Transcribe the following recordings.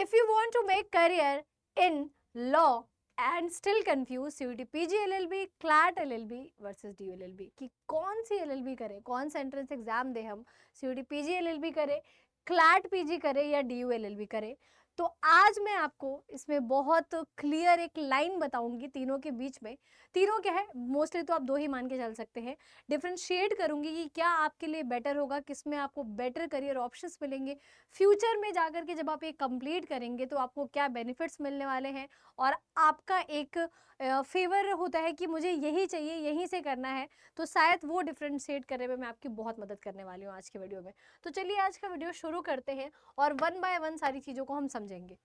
If you want to make career in law and still confuse CUET PG LLB, CLAT LLB versus DU LLB कि कौन सी LLB करें, कौन सा entrance exam दे, हम CUET PG LLB करें, CLAT PG करें या DU LLB करें, तो आज मैं आपको इसमें बहुत क्लियर एक लाइन बताऊंगी तीनों के बीच में। तीनों क्या है, मोस्टली तो आप दो ही मान के चल सकते हैं। डिफरेंशिएट करूंगी कि क्या आपके लिए बेटर होगा, किस में आपको बेटर करियर ऑप्शंस मिलेंगे, फ्यूचर में जाकर के जब आप ये कंप्लीट करेंगे तो आपको क्या बेनिफिट्स मिलने वाले हैं, और आपका एक फेवर होता है कि मुझे यही चाहिए, यहीं से करना है, तो शायद वो डिफरेंशिएट करने में मैं आपकी बहुत मदद करने वाली हूँ आज के वीडियो में। तो चलिए आज का वीडियो शुरू करते हैं और वन बाय वन सारी चीज़ों को हम समझेंगे।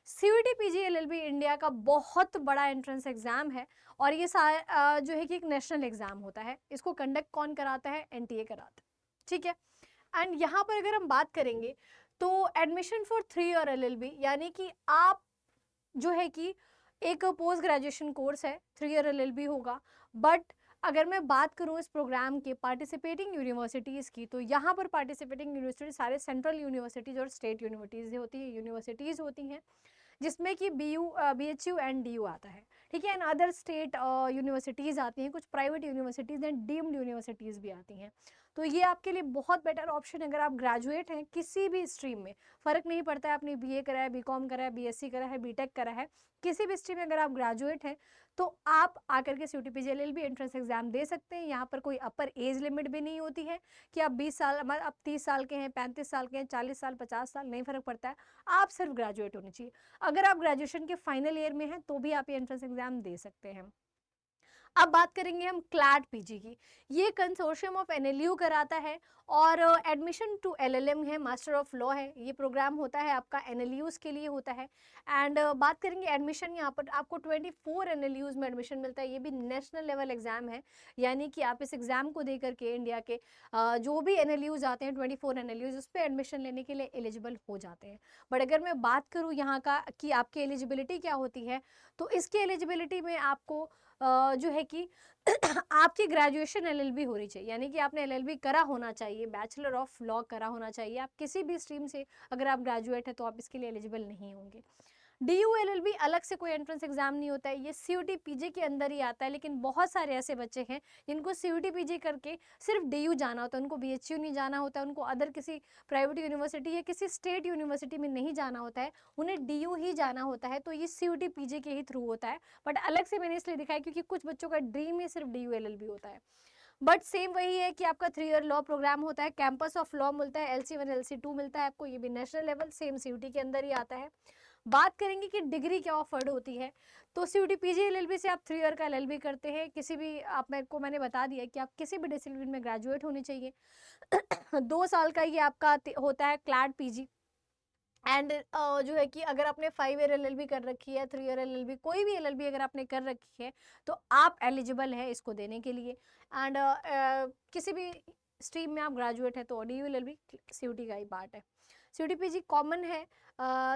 CUET PG LLB इंडिया का बहुत बड़ा एंट्रेंस एग्जाम है और ये जो है कि एक नेशनल एग्जाम होता है। इसको कंडक्ट कौन कराता है? NTA कराता है, ठीक है। एंड यहाँ पर अगर हम बात करेंगे तो एडमिशन फॉर 3 ईयर LLB, यानी कि आप जो है कि एक पोस्ट ग्रेजुएशन कोर्स है, 3 ईयर LLB होगा। बट अगर मैं बात करूं इस प्रोग्राम के पार्टिसिपेटिंग यूनिवर्सिटीज़ की, तो यहाँ पर पार्टिसिपेटिंग यूनिवर्सिटी सारे सेंट्रल यूनिवर्सिटीज़ और स्टेट यूनिवर्सिटीज़ होती हैं, जिसमें कि BHU एंड DU आता है, ठीक है। एंड अदर स्टेट यूनिवर्सिटीज़ आती हैं, कुछ private universities and deemed universities भी आती हैं। तो ये आपके लिए बहुत बेटर ऑप्शन है अगर आप ग्रेजुएट हैं किसी भी स्ट्रीम में, फ़र्क नहीं पड़ता है आपने BA करा है, BCom करा है, BSc करा है, BTech करा है, किसी भी स्ट्रीम में अगर आप ग्रेजुएट हैं तो आप आकर के CUET PG LLB entrance exam दे सकते हैं। यहाँ पर कोई अपर एज लिमिट भी नहीं होती है कि आप 20 साल, आप 30 साल के हैं, 35 साल के हैं, 40 साल, 50 साल, नहीं फ़र्क पड़ता है, आप सिर्फ ग्रेजुएट होनी चाहिए। अगर आप ग्रेजुएशन के फाइनल ईयर में हैं तो भी आप ये एंट्रेंस एग्जाम दे सकते हैं। अब बात करेंगे हम CLAT PG की। ये कंसोर्शियम ऑफ NLU कराता है और एडमिशन टू LLM है, मास्टर ऑफ लॉ है, ये प्रोग्राम होता है आपका NLUs के लिए होता है। एंड बात करेंगे एडमिशन, यहाँ पर आपको 24 NLUs में एडमिशन मिलता है। ये भी नेशनल लेवल एग्जाम है, यानी कि आप इस एग्जाम को दे करके इंडिया के जो भी NLUs आते हैं 24 NLUs, उस पर एडमिशन लेने के लिए एलिजिबल हो जाते हैं। बट अगर मैं बात करूँ यहाँ का कि आपकी एलिजिबिलिटी क्या होती है, तो इसकी एलिजिबिलिटी में आपको जो है कि आपकी ग्रेजुएशन LLB होनी चाहिए, यानी कि आपने LLB करा होना चाहिए, बैचलर ऑफ लॉ करा होना चाहिए। आप किसी भी स्ट्रीम से अगर आप ग्रेजुएट हैं तो आप इसके लिए एलिजिबल नहीं होंगे। DU LLB अलग से कोई एंट्रेंस एग्जाम नहीं होता है, ये CUET PG के अंदर ही आता है। लेकिन बहुत सारे ऐसे बच्चे हैं जिनको CUET PG करके सिर्फ DU जाना होता है, उनको BHU नहीं जाना होता है, उनको अदर किसी प्राइवेट यूनिवर्सिटी या किसी स्टेट यूनिवर्सिटी में नहीं जाना होता है, उन्हें DU ही जाना होता है। तो ये CUET PG के ही थ्रू होता है। बट अलग से मैंने इसलिए दिखाया क्योंकि कुछ बच्चों का ड्रीम ही सिर्फ DU LLB होता है। बट सेम वही है कि आपका 3 ईयर लॉ प्रोग्राम होता है, कैंपस ऑफ लॉ मिलता है, LC1 LC2 मिलता है आपको, ये भी नेशनल लेवल सेम CUET के अंदर ही आता है। बात करेंगे कि डिग्री क्या ऑफर्ड होती है, तो CUET PG LLB से आप 3 ईयर का LLB करते हैं, किसी भी आप मेरे को मैंने बता दिया कि आप किसी भी डिसिप्लिन में ग्रेजुएट होने चाहिए। 2 साल का ये आपका होता है CLAT PG। एंड जो है कि अगर आपने 5 ईयर LLB कर रखी है, 3 ईयर LLB, कोई भी LLB अगर आपने कर रखी है तो आप एलिजिबल है इसको देने के लिए। एंड किसी भी स्ट्रीम में आप ग्रेजुएट है तो DU LLB CUET का ही पार्ट है। CUET PG कॉमन है,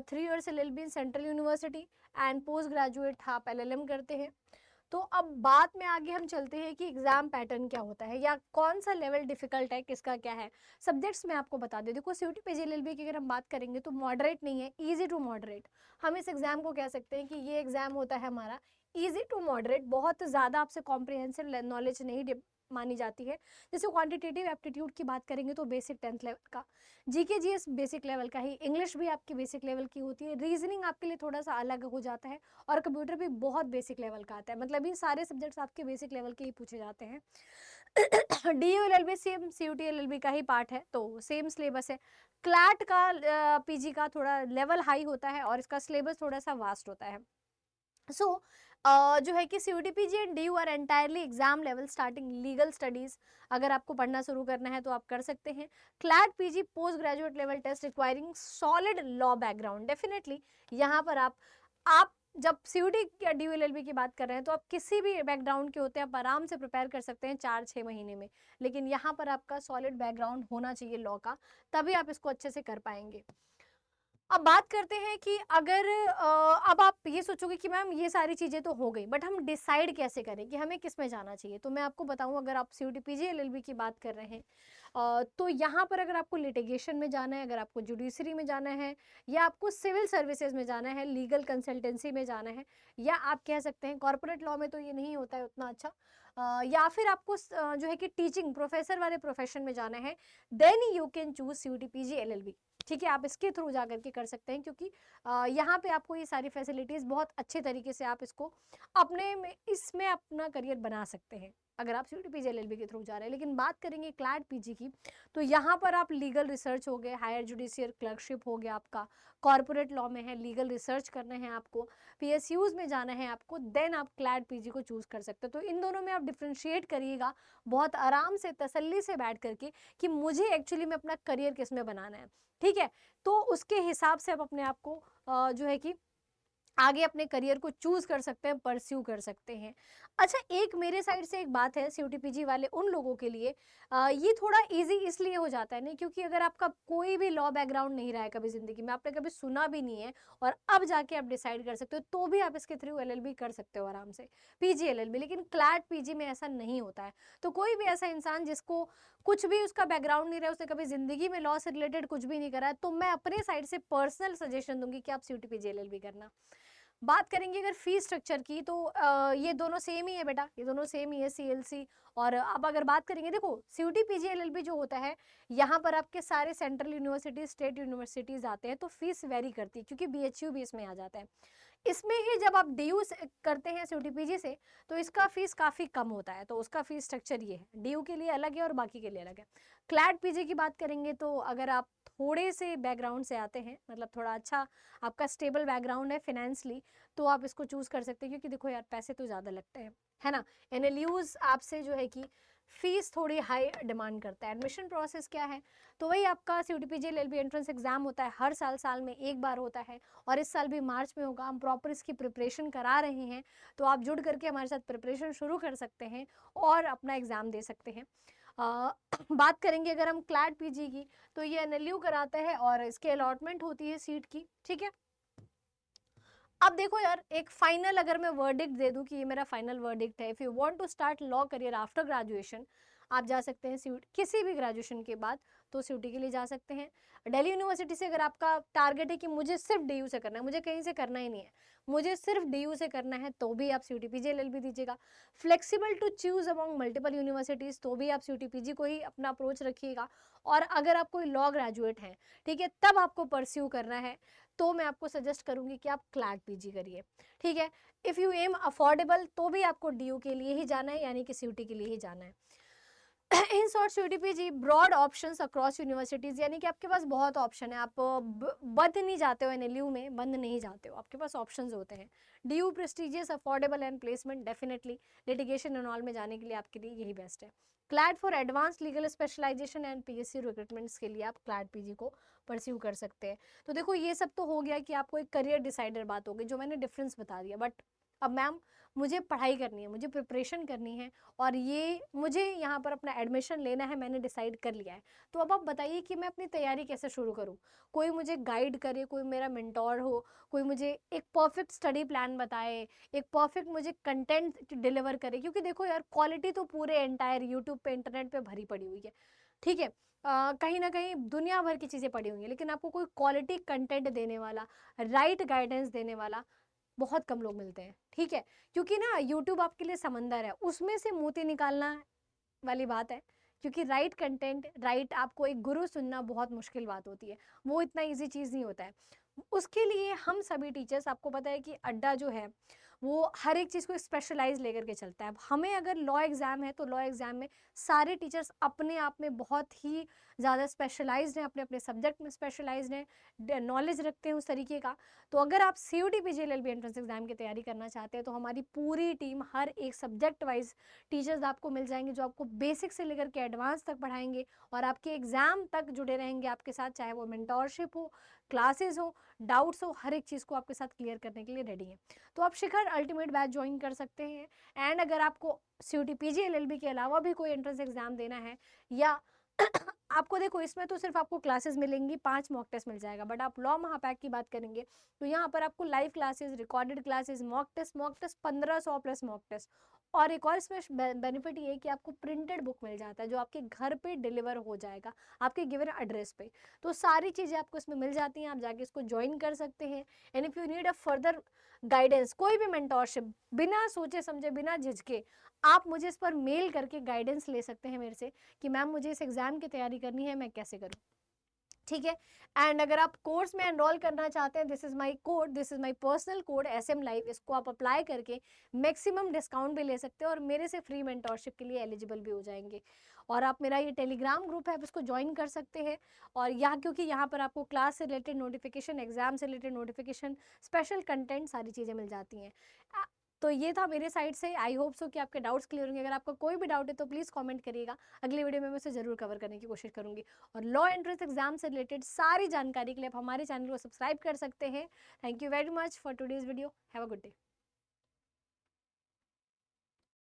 3 years LLB in central university and post graduate आप LLM करते हैं। तो अब बात में आगे हम चलते हैं कि एग्जाम पैटर्न क्या होता है या कौन सा लेवल डिफिकल्ट है, किसका क्या है। सब्जेक्ट्स में आपको बता दें, देखो CUET PG LLB की अगर हम बात करेंगे तो मॉडरेट नहीं है, इजी टू मॉडरेट। हम इस एग्जाम को कह सकते हैं कि ये एग्जाम होता है हमारा इजी टू मॉडरेट, बहुत ज़्यादा आपसे कॉम्प्रिहेंसिव नॉलेज नहीं मानी जाती है। जैसे क्वांटिटेटिव एप्टीट्यूड की बात करेंगे तो बेसिक 10th लेवल का, GK GS बेसिक लेवल का ही, इंग्लिश भी आपकी बेसिक लेवल की होती है, रीजनिंग आपके लिए थोड़ा सा अलग हो जाता है, और कंप्यूटर भी बहुत बेसिक लेवल का आता है। मतलब ये सारे सब्जेक्ट्स आपके बेसिक लेवल के ही पूछे जाते हैं। DU LLB same CUET LLB का ही पार्ट है, तो सेम सिलेबस है। CLAT का PG का थोड़ा लेवल हाई होता है और इसका सिलेबस थोड़ा सा वास्ट होता है। सो जो है कि CUET PG and DU are entirely exam level starting legal studies. अगर आपको पढ़ना शुरू करना है तो आप कर सकते हैं। CLAT PG post graduate level test requiring solid law background. Definitely यहाँ पर आप जब CUET या DU LLB की बात कर रहे हैं तो आप किसी भी बैकग्राउंड के होते हैं, आप आराम से प्रिपेयर कर सकते हैं 4-6 महीने में। लेकिन यहाँ पर आपका सॉलिड बैकग्राउंड होना चाहिए लॉ का, तभी आप इसको अच्छे से कर पाएंगे। अब बात करते हैं कि अगर अब आप ये सोचोगे कि मैम ये सारी चीज़ें तो हो गई, बट हम डिसाइड कैसे करें कि हमें किस में जाना चाहिए। तो मैं आपको बताऊं, अगर आप CUET PG LLB की बात कर रहे हैं, तो यहाँ पर अगर आपको लिटिगेशन में जाना है, अगर आपको जुडिशरी में जाना है, या आपको सिविल सर्विसेज में जाना है, लीगल कंसल्टेंसी में जाना है, या आप कह सकते हैं कॉर्पोरेट लॉ में तो ये नहीं होता है उतना अच्छा, या फिर आपको जो है कि टीचिंग प्रोफेसर वाले प्रोफेशन में जाना है, then you can choose CUET PG LLB। ठीक है, आप इसके थ्रू जा करके कर सकते हैं, क्योंकि यहाँ पे आपको ये सारी फैसिलिटीज़ बहुत अच्छे तरीके से आप इसको अपने में इसमें अपना करियर बना सकते हैं अगर आप CUET PG LLB के थ्रू जा रहे हैं। लेकिन बात करेंगे CLAT PG की, तो यहाँ पर आप लीगल रिसर्च हो गए, हायर जुडिशियल क्लर्कशिप हो गया आपका, कॉर्पोरेट लॉ में है, लीगल रिसर्च करना है आपको, PSUs में जाना है आपको, देन आप CLAT PG को चूज़ कर सकते हो। तो इन दोनों में आप डिफ्रेंशिएट करिएगा बहुत आराम से, तसल्ली से बैठ करके कि मुझे एक्चुअली में अपना करियर किस में बनाना है। ठीक है, तो उसके हिसाब से आप अपने आप को जो है कि आगे अपने करियर को चूज कर सकते हैं, परस्यू कर सकते हैं। अच्छा, एक मेरे साइड से एक बात है CUET PG वाले उन लोगों के लिए, ये थोड़ा इजी इसलिए हो जाता है नहीं, क्योंकि अगर आपका कोई भी लॉ बैकग्राउंड नहीं रहा है कभी जिंदगी में, आपने कभी सुना भी नहीं है, और अब जाके आप डिसाइड कर सकते हो, तो भी आप इसके थ्रू LLB कर सकते हो आराम से, PG LLB। लेकिन CLAT PG में ऐसा नहीं होता है। तो कोई भी ऐसा इंसान जिसको कुछ भी उसका बैकग्राउंड नहीं रहा, उसने कभी जिंदगी में लॉ से रिलेटेड कुछ भी नहीं करा है, तो मैं अपने साइड से पर्सनल सजेशन दूंगी कि आप CUET PG LLB करना। बात करेंगे अगर फी स्ट्रक्चर की, तो ये दोनों सेम ही है बेटा, ये दोनों सेम ही है, CLC। और अब अगर बात करेंगे, देखो CUET PG LLB जो होता है, यहाँ पर आपके सारे सेंट्रल यूनिवर्सिटीज, स्टेट यूनिवर्सिटीज आते हैं, तो फीस वेरी करती है, क्योंकि BHU भी इसमें आ जाता है। इसमें ही जब आप DU करते हैं CUET PG से, तो इसका फीस काफ़ी कम होता है। तो उसका फीस स्ट्रक्चर ये है, DU के लिए अलग है और बाकी के लिए अलग है। CLAT PG की बात करेंगे, तो अगर आप थोड़े से बैकग्राउंड से आते हैं, मतलब थोड़ा अच्छा आपका स्टेबल बैकग्राउंड है फिनेंशली, तो आप इसको चूज़ कर सकते हैं, क्योंकि देखो यार पैसे तो ज़्यादा लगते हैं, है ना। NLUs आपसे जो है कि फीस थोड़ी हाई डिमांड करता है। एडमिशन प्रोसेस क्या है, तो वही आपका CUET PG LLB entrance exam होता है, हर साल में एक बार होता है, और इस साल भी मार्च में होगा। हम प्रॉपर इसकी प्रिपरेशन करा रहे हैं, तो आप जुड़ करके हमारे साथ प्रिपरेशन शुरू कर सकते हैं और अपना एग्ज़ाम दे सकते हैं। बात करेंगे अगर हम CLAT PG की, तो ये NLU कराता है और इसके अलॉटमेंट होती है सीट की। ठीक है, अब देखो यार, एक फाइनल अगर मैं वर्डिक्ट दे दूं कि ये मेरा फाइनल वर्डिक्ट है, if you want to start law career after graduation, आप जा सकते हैं CUET, किसी भी ग्रेजुएशन के बाद तो CUET के लिए जा सकते हैं। दिल्ली यूनिवर्सिटी से अगर आपका टारगेट है कि मुझे सिर्फ DU से करना है, मुझे कहीं से करना ही नहीं है, मुझे सिर्फ DU से करना है, तो भी आप CUET PG LLB दीजिएगा। Flexible to choose among multiple universities, तो भी आप CUET PG को ही अपना अप्रोच रखिएगा। और अगर आप कोई लॉ ग्रेजुएट हैं, ठीक है, तब आपको परस्यू करना है, तो मैं आपको सजेस्ट करूंगी कि आप CLAT PG करिए। ठीक है, इफ़ यू एम अफोर्डेबल, तो भी आपको DU के लिए ही जाना है, यानी कि CUET के लिए ही जाना है। In short CUET PG broad options across universities, यानी कि आपके पास बहुत ऑप्शन है, आप बंद नहीं जाते हो, NLU में बंद नहीं जाते हो, आपके पास ऑप्शंस होते हैं। DU prestigious, affordable and placement, definitely litigation and all में जाने के लिए आपके लिए यही बेस्ट है। CLAT for advance legal specialization and PSC recruitments के लिए आप CLAT PG को परस्यू कर सकते हैं। तो देखो ये सब तो हो गया कि आपको एक करियर डिसाइडर बात हो गई, जो मैंने डिफरेंस बता दिया। बट अब मैम, मुझे पढ़ाई करनी है, मुझे प्रिपरेशन करनी है, और ये मुझे यहाँ पर अपना एडमिशन लेना है, मैंने डिसाइड कर लिया है। तो अब आप बताइए कि मैं अपनी तैयारी कैसे शुरू करूँ, कोई मुझे गाइड करे, कोई मेरा मेंटोर हो, कोई मुझे एक परफेक्ट स्टडी प्लान बताए, एक परफेक्ट मुझे कंटेंट डिलीवर करे। क्योंकि देखो यार, क्वालिटी तो पूरे एंटायर यूट्यूब पे, इंटरनेट पे भरी पड़ी हुई है। ठीक है, कहीं ना कहीं दुनिया भर की चीज़ें पड़ी हुई हैं, लेकिन आपको कोई क्वालिटी कंटेंट देने वाला, राइट गाइडेंस देने वाला बहुत कम लोग मिलते हैं। ठीक है, क्योंकि ना यूट्यूब आपके लिए समंदर है, उसमें से मोती निकालना वाली बात है। क्योंकि राइट कंटेंट, राइट आपको एक गुरु सुनना बहुत मुश्किल बात होती है, वो इतना इजी चीज़ नहीं होता है। उसके लिए हम सभी टीचर्स, आपको पता है कि अड्डा जो है वो हर एक चीज़ को स्पेशलाइज लेकर के चलता है। अब हमें अगर लॉ एग्ज़ाम है, तो लॉ एग्ज़ाम में सारे टीचर्स अपने आप में बहुत ही ज़्यादा स्पेशलाइज्ड हैं, अपने अपने सब्जेक्ट में स्पेशलाइज्ड हैं, नॉलेज रखते हैं उस तरीके का। तो अगर आप CUET PG LLB entrance exam की तैयारी करना चाहते हैं, तो हमारी पूरी टीम, हर एक सब्जेक्ट वाइज टीचर्स आपको मिल जाएंगे, जो आपको बेसिक से लेकर के एडवांस तक पढ़ाएंगे, और आपके एग्जाम तक जुड़े रहेंगे आपके साथ, चाहे वो मेंटोरशिप हो, क्लासेस हो, डाउट्स हो, हर एक चीज़ को आपके साथ क्लियर करने के लिए रेडी है। तो आप शिखर अल्टीमेट बैच ज्वाइन कर सकते हैं। एंड अगर आपको CUET PG LLB के अलावा भी कोई एंट्रेंस एग्जाम देना है, या आपको देखो, इसमें तो सिर्फ आपको क्लासेस मिलेंगी, 5 मॉक टेस्ट मिल जाएगा। बट आप लॉ महापैक की बात करेंगे, तो यहाँ पर आपको live classes, recorded classes, mock test 1500 plus mock test, और एक और इसमें बेनिफिट ये है कि आपको प्रिंटेड बुक मिल जाता है जो आपके घर पे डिलीवर हो जाएगा आपके गिवन एड्रेस पे। तो सारी चीज़ें आपको इसमें मिल जाती हैं, आप जाके इसको ज्वाइन कर सकते हैं। And if you need a further guidance, कोई भी मेंटोरशिप, बिना सोचे समझे, बिना झिझके आप मुझे इस पर मेल करके गाइडेंस ले सकते हैं मेरे से कि मैम मुझे इस एग्ज़ाम की तैयारी करनी है, मैं कैसे करूँ। ठीक है। एंड अगर आप कोर्स में एनरोल करना चाहते हैं, this is my code, this is my personal code SM live, इसको आप अप्लाई करके मैक्सिमम डिस्काउंट भी ले सकते हैं और मेरे से फ्री मेंटोरशिप के लिए एलिजिबल भी हो जाएंगे। और आप मेरा ये टेलीग्राम ग्रुप है, आप इसको ज्वाइन कर सकते हैं। और यहाँ क्योंकि यहाँ पर आपको क्लास से रिलेटेड नोटिफिकेशन, एग्जाम से रिलेटेड नोटिफिकेशन, स्पेशल कंटेंट, सारी चीज़ें मिल जाती हैं। तो ये था मेरे साइड से। आई होप सो कि आपके डाउट्स क्लियर होंगे। अगर आपका कोई भी डाउट है तो प्लीज़ कमेंट करिएगा, अगली वीडियो में मैं उसे ज़रूर कवर करने की कोशिश करूंगी। और लॉ एंट्रेंस एग्जाम से रिलेटेड सारी जानकारी के लिए आप हमारे चैनल को सब्सक्राइब कर सकते हैं। Thank you very much for today's video. Have a good day.